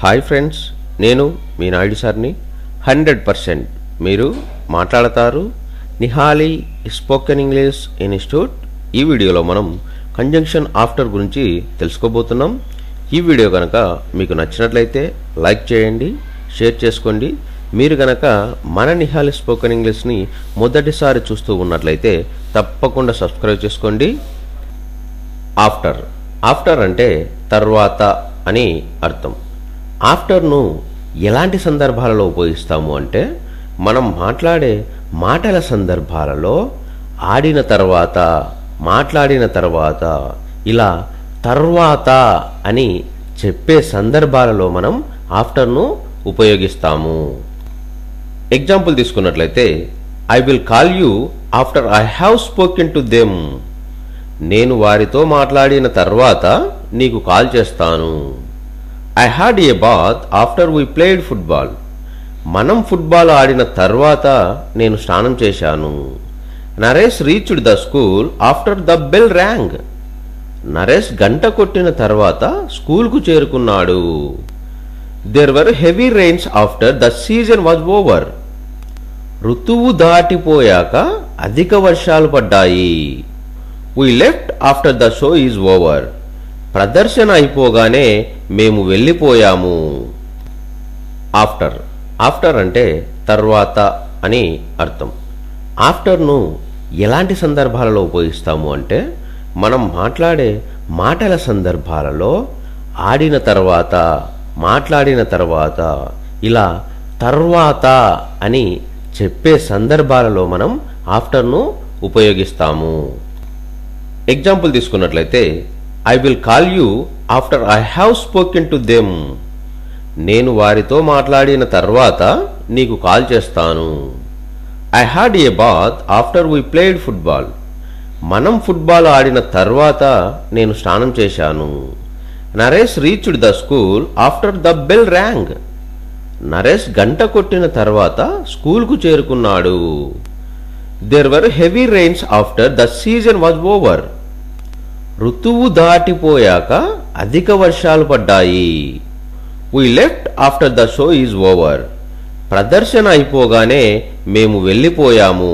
Hi friends, నేను మీ నాయుడు సార్ని. 100% మీరు మాట్లాడతారు. Nihali spoken English institute. ఈ వీడియోలో మనం కంజంక్షన్ ఆఫ్టర్ గురించి తెలుసుకోబోతున్నాం. ఈ వీడియో కనుక మీకు నచ్చినట్లయితే లైక్ చేయండి, షేర్ చేసుకోండి. మీరు కనుక మన నిహాలి స్పోకెన్ ఇంగ్లీష్ని మొదటిసారి చూస్తూ ఉన్నట్లయితే తప్పకుండా సబ్స్క్రైబ్ చేసుకోండి. ఆఫ్టర్ ఆఫ్టర్ అంటే తర్వాత అని అర్థం. ఆఫ్టర్ను ఎలాంటి సందర్భాలలో ఉపయోగిస్తాము అంటే, మనం మాట్లాడే మాటల సందర్భాలలో ఆడిన తర్వాత, మాట్లాడిన తర్వాత, ఇలా తర్వాత అని చెప్పే సందర్భాలలో మనం ఆఫ్టర్ను ఉపయోగిస్తాము. ఎగ్జాంపుల్ తీసుకున్నట్లయితే, I will call you after I have spoken to them. నేను వారితో మాట్లాడిన తర్వాత నీకు కాల్ చేస్తాను. I had a bath after we played football. మనం ఫుట్బాల్ ఆడిన తర్వాత నేను స్నానం చేశాను. Naresh reached the school after the bell rang. Naresh గంట కొట్టిన తర్వాత స్కూల్కు చేరుకున్నాడు. There were heavy rains after the season was over. ఋతువు దాటిపోయాక అధిక వర్షాలు పడ్డాయి. We left after the show is over. ప్రదర్శన అయిపోగానే మేము వెళ్ళిపోయాము. ఆఫ్టర్ ఆఫ్టర్ అంటే తర్వాత అని అర్థం. ఆఫ్టర్ను ఎలాంటి సందర్భాలలో ఉపయోగిస్తాము అంటే, మనం మాట్లాడే మాటల సందర్భాలలో ఆడిన తర్వాత, మాట్లాడిన తర్వాత, ఇలా తర్వాత అని చెప్పే సందర్భాలలో మనం ఆఫ్టర్ను ఉపయోగిస్తాము. ఎగ్జాంపుల్ తీసుకున్నట్లయితే, I will call you after I have spoken to them. నేను వారితో మాట్లాడిన తర్వాత నీకు కాల్ చేస్తాను. I had a bath after we played football. మనం ఫుట్బాల్ ఆడిన తర్వాత నేను స్నానం చేశాను. Naresh reached the school after the bell rang. Naresh గంట కొట్టిన తర్వాత స్కూల్కు చేరుకున్నాడు. There were heavy rains after the season was over. ఋతువు దాటిపోయాక అధిక వర్షాలు పడ్డాయి. We left after the show is over. ప్రదర్శన అయిపోగానే మేము వెళ్ళిపోయాము.